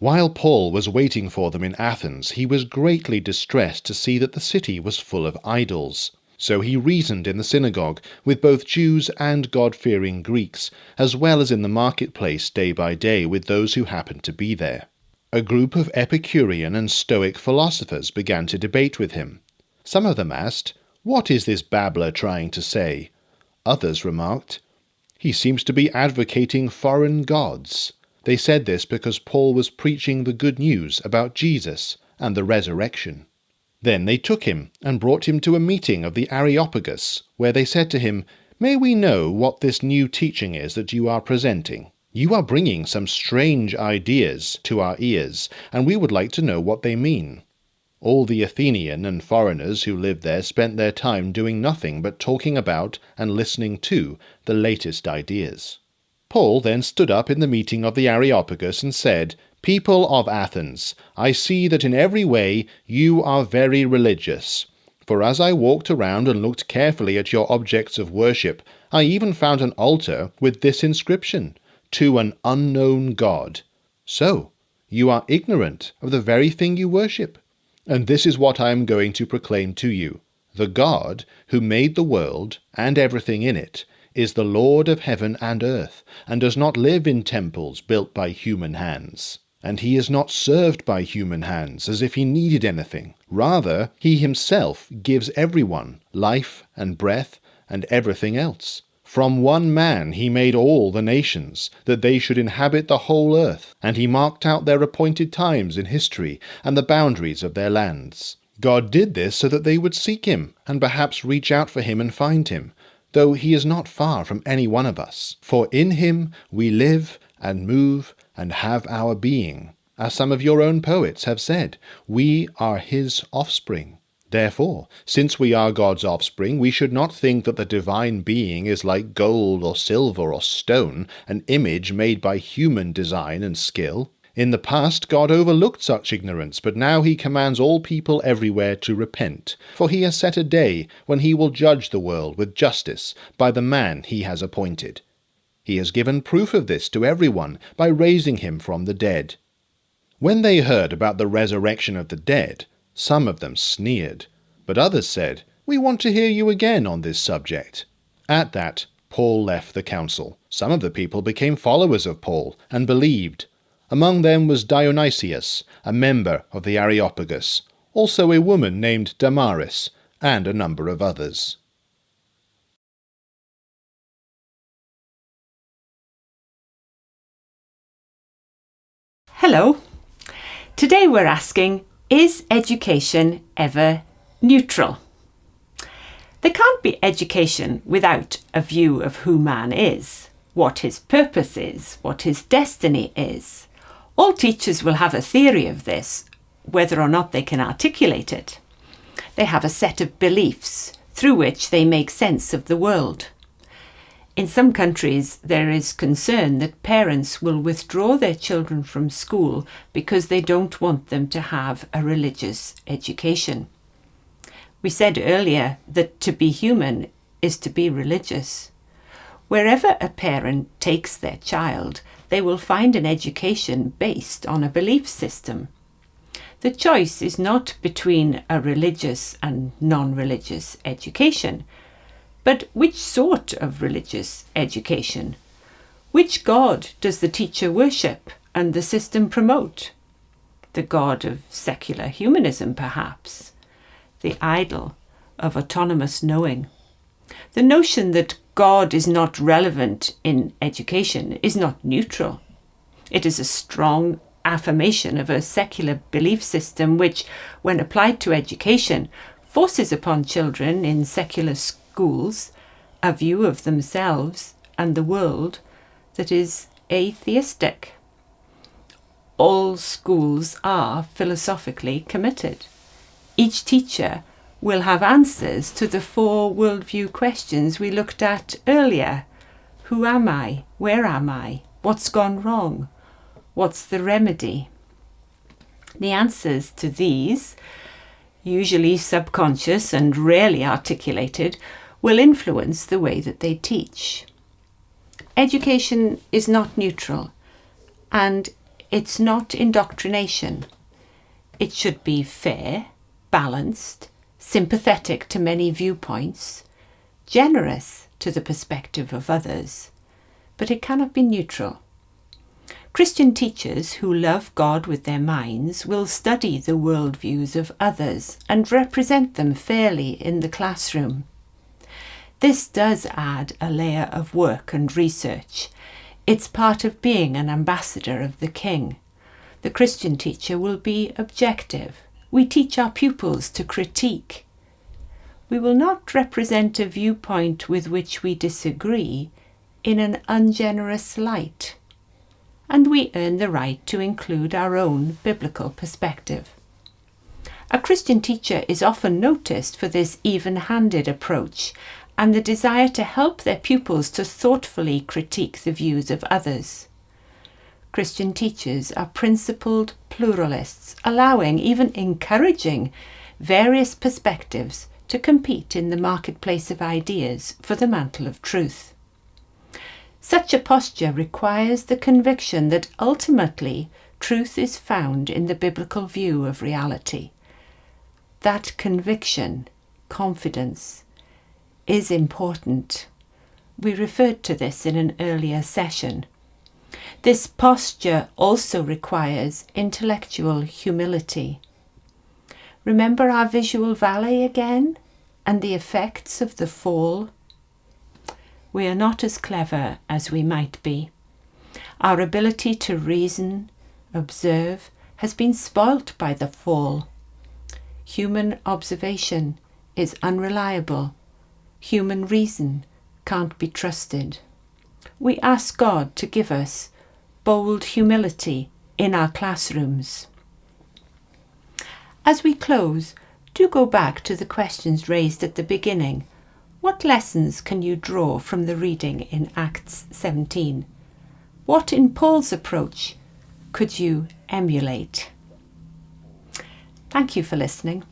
While Paul was waiting for them in Athens, he was greatly distressed to see that the city was full of idols. So he reasoned in the synagogue with both Jews and God-fearing Greeks, as well as in the marketplace day by day with those who happened to be there. A group of Epicurean and Stoic philosophers began to debate with him. Some of them asked, "What is this babbler trying to say?" Others remarked, "He seems to be advocating foreign gods." They said this because Paul was preaching the good news about Jesus and the resurrection. Then they took him and brought him to a meeting of the Areopagus, where they said to him, "May we know what this new teaching is that you are presenting? You are bringing some strange ideas to our ears, and we would like to know what they mean." All the Athenian and foreigners who lived there spent their time doing nothing but talking about and listening to the latest ideas. Paul then stood up in the meeting of the Areopagus and said, "People of Athens, I see that in every way you are very religious. For as I walked around and looked carefully at your objects of worship, I even found an altar with this inscription, 'To an unknown God.' So, you are ignorant of the very thing you worship. And this is what I am going to proclaim to you. The God who made the world and everything in it is the Lord of heaven and earth, and does not live in temples built by human hands. And he is not served by human hands as if he needed anything. Rather, he himself gives everyone life and breath and everything else. From one man he made all the nations, that they should inhabit the whole earth, and he marked out their appointed times in history and the boundaries of their lands. God did this so that they would seek him, and perhaps reach out for him and find him, though he is not far from any one of us. For in him we live and move and have our being. As some of your own poets have said, we are his offspring. Therefore, since we are God's offspring, we should not think that the divine being is like gold or silver or stone, an image made by human design and skill. In the past, God overlooked such ignorance, but now he commands all people everywhere to repent, for he has set a day when he will judge the world with justice by the man he has appointed. He has given proof of this to everyone by raising him from the dead." When they heard about the resurrection of the dead, some of them sneered, but others said, "We want to hear you again on this subject." At that, Paul left the council. Some of the people became followers of Paul and believed. Among them was Dionysius, a member of the Areopagus, also a woman named Damaris, and a number of others. Hello. Today we're asking, is education ever neutral? There can't be education without a view of who man is, what his purpose is, what his destiny is. All teachers will have a theory of this, whether or not they can articulate it. They have a set of beliefs through which they make sense of the world. In some countries, there is concern that parents will withdraw their children from school because they don't want them to have a religious education. We said earlier that to be human is to be religious. Wherever a parent takes their child, they will find an education based on a belief system. The choice is not between a religious and non-religious education, but which sort of religious education? Which God does the teacher worship and the system promote? The God of secular humanism, perhaps? The idol of autonomous knowing? The notion that God is not relevant in education is not neutral. It is a strong affirmation of a secular belief system which, when applied to education, forces upon children in secular schools a view of themselves and the world that is atheistic. All schools are philosophically committed. Each teacher will have answers to the 4 worldview questions we looked at earlier. Who am I? Where am I? What's gone wrong? What's the remedy? The answers to these, usually subconscious and rarely articulated, will influence the way that they teach. Education is not neutral, and It's not indoctrination. It should be fair, balanced, sympathetic to many viewpoints, generous to the perspective of others, but it cannot be neutral. Christian teachers who love God with their minds will study the worldviews of others and represent them fairly in the classroom. This does add a layer of work and research. It's part of being an ambassador of the King. The Christian teacher will be objective. We teach our pupils to critique. We will not represent a viewpoint with which we disagree in an ungenerous light. And we earn the right to include our own biblical perspective. A Christian teacher is often noticed for this even-handed approach and the desire to help their pupils to thoughtfully critique the views of others. Christian teachers are principled pluralists, allowing, even encouraging, various perspectives to compete in the marketplace of ideas for the mantle of truth. Such a posture requires the conviction that ultimately truth is found in the biblical view of reality. That conviction, confidence, is important. We referred to this in an earlier session. This posture also requires intellectual humility. Remember our visual valley again and the effects of the fall? We are not as clever as we might be. Our ability to reason, observe, has been spoilt by the fall. Human observation is unreliable. Human reason can't be trusted. We ask God to give us bold humility in our classrooms. As we close, do go back to the questions raised at the beginning. What lessons can you draw from the reading in Acts 17? What in Paul's approach could you emulate? Thank you for listening.